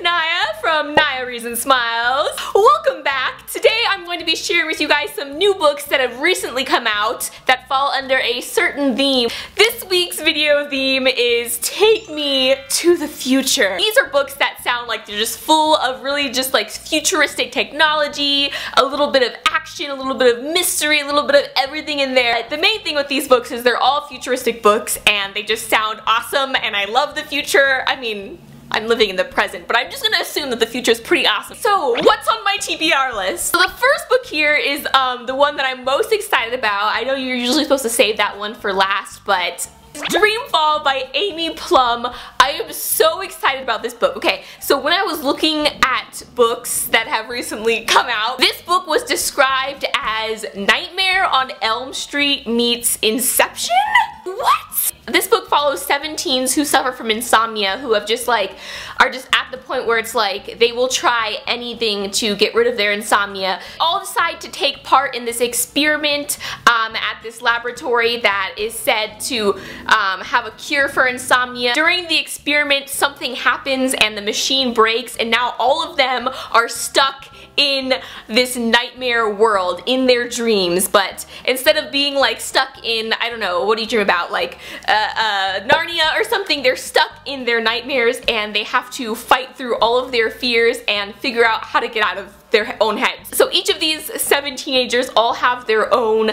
Naya from NayaReadsandSmiles. Welcome back. Today I'm going to be sharing with you guys some new books that have recently come out that fall under a certain theme. This week's video theme is Take Me to the Future. These are books that sound like they're just full of really just like futuristic technology, a little bit of action, a little bit of mystery, a little bit of everything in there. The main thing with these books is they're all futuristic books and they just sound awesome and I love the future. I mean, I'm living in the present, but I'm just gonna assume that the future is pretty awesome. So, what's on my TBR list? So the first book here is the one that I'm most excited about. I know you're usually supposed to save that one for last, but Dreamfall by Amy Plum. I am so excited about this book. Okay, so when I was looking at books that have recently come out, this book was described as Nightmare on Elm Street meets Inception? What? This book follows 7 teens who suffer from insomnia, who have just like, are just at the point where it's like they will try anything to get rid of their insomnia. All decide to take part in this experiment at this laboratory that is said to have a cure for insomnia. During the experiment, something happens and the machine breaks, and now all of them are stuck in this nightmare world, in their dreams, but instead of being like stuck in, I don't know, what do you dream about, like Narnia or something, they're stuck in their nightmares and they have to fight through all of their fears and figure out how to get out of their own heads. So each of these 7 teenagers all have their own,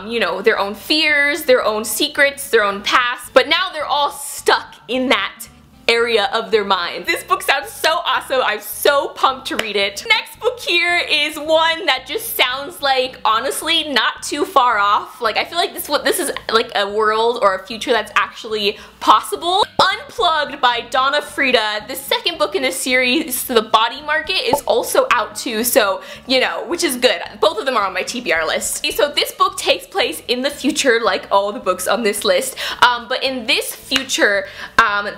you know, their own fears, their own secrets, their own past, but now they're all stuck in that area of their mind. This book sounds so awesome. I'm so pumped to read it. Next book here is one that just sounds like, honestly, not too far off. Like, I feel like this is like a world or a future that's actually possible. Unplugged by Donna Frieda. The second book in this series, The Body Market, is also out too, so, you know, which is good. Both of them are on my TBR list. So this book takes place in the future, like all the books on this list, but in this future,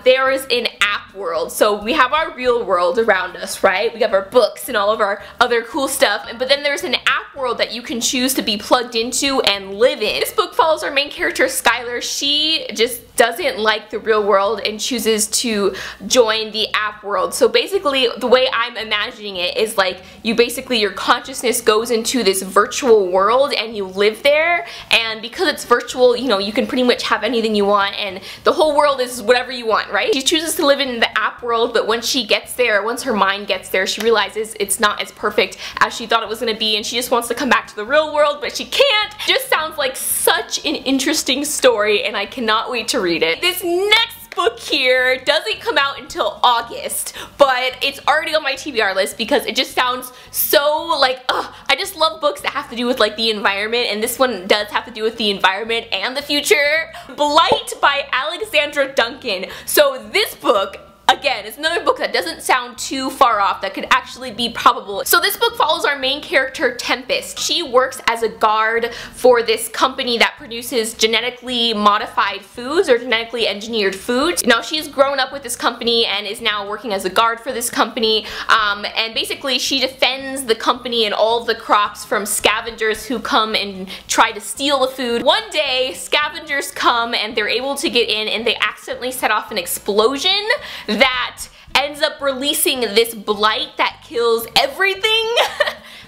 there is an app world. So we have our real world around us, right? We have our books and all of our other cool stuff, but then there's an app world that you can choose to be plugged into and live in. This book follows our main character, Skylar. She just doesn't like the real world and chooses to join the app world. So basically, the way I'm imagining it is like your consciousness goes into this virtual world and you live there, and because it's virtual, you know, you can pretty much have anything you want and the whole world is whatever you want, right? She chooses to live in the app world, but when she gets there, once her mind gets there, she realizes it's not as perfect as she thought it was going to be, and she just wants to come back to the real world, but she can't. Just sounds like such an interesting story, and I cannot wait to read it. This next book here doesn't come out until August, but it's already on my TBR list because it just sounds so like, I just love books that have to do with like the environment, and this one does have to do with the environment and the future. Blight by Alexandra Duncan. So this book, again, it's another book that doesn't sound too far off, that could actually be probable. So this book follows our main character, Tempest. She works as a guard for this company that produces genetically modified foods or genetically engineered foods. Now she's grown up with this company and is now working as a guard for this company, and basically she defends the company and all of the crops from scavengers who come and try to steal the food. One day, scavengers come and they're able to get in and they accidentally set off an explosion that ends up releasing this blight that kills everything.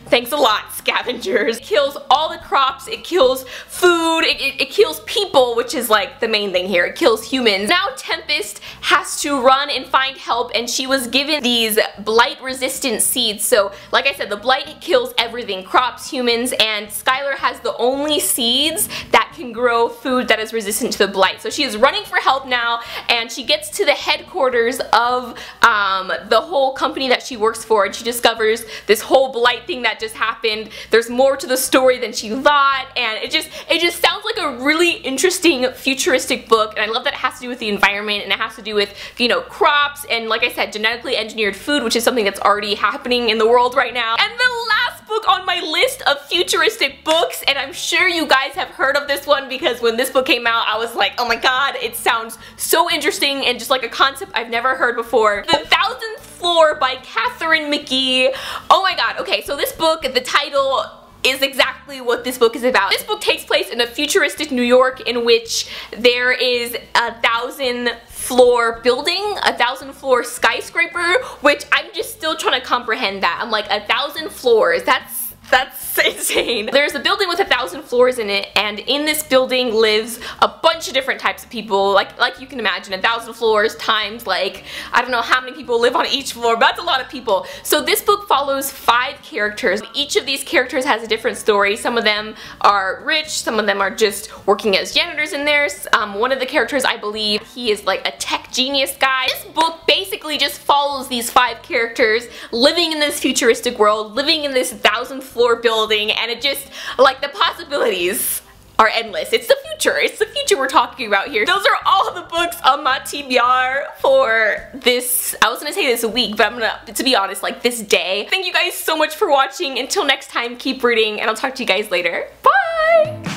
Thanks a lot, scavengers. It kills all the crops, it kills food, it kills people, which is like the main thing here. It kills humans. Now Tempest has to run and find help, and she was given these blight-resistant seeds. So, like I said, the blight kills everything, crops, humans, and Skylar has the only seeds that can grow food that is resistant to the blight. So she is running for help now, and she gets to the headquarters of the whole company that she works for, and she discovers this whole blight thing that just happened. There's more to the story than she thought, and it just sounds like a really interesting futuristic book, and I love that it has to do with the environment and it has to do with, you know, crops and, like I said, genetically engineered food, which is something that's already happening in the world right now. And the last book on my list of futuristic books, and I'm sure you guys have heard of this one because when this book came out I was like, oh my god, it sounds so interesting and just like a concept I've never heard before. The Thousandth Floor by Catherine McGee. Oh my god, okay, so this book, the title is exactly what this book is about. This book takes place in a futuristic New York in which there is a 1,000th floor building, a 1,000th floor skyscraper, which I'm just still trying to comprehend that. I'm like, 1,000 floors, that's insane. There's a building with 1,000 floors in it, and in this building lives a bunch of different types of people, like you can imagine, 1,000 floors times, like, I don't know how many people live on each floor, but that's a lot of people. So this book follows 5 characters. Each of these characters has a different story. Some of them are rich, some of them are just working as janitors in there. One of the characters, I believe, he is like a tech genius guy. This book basically just follows these 5 characters living in this futuristic world, living in this 1,000th floor building, and it just, like, the possibilities are endless. It's the future. It's the future we're talking about here. Those are all the books on my TBR for this, I was gonna say this week, but I'm gonna, to be honest, like this day. Thank you guys so much for watching. Until next time, keep reading, and I'll talk to you guys later. Bye!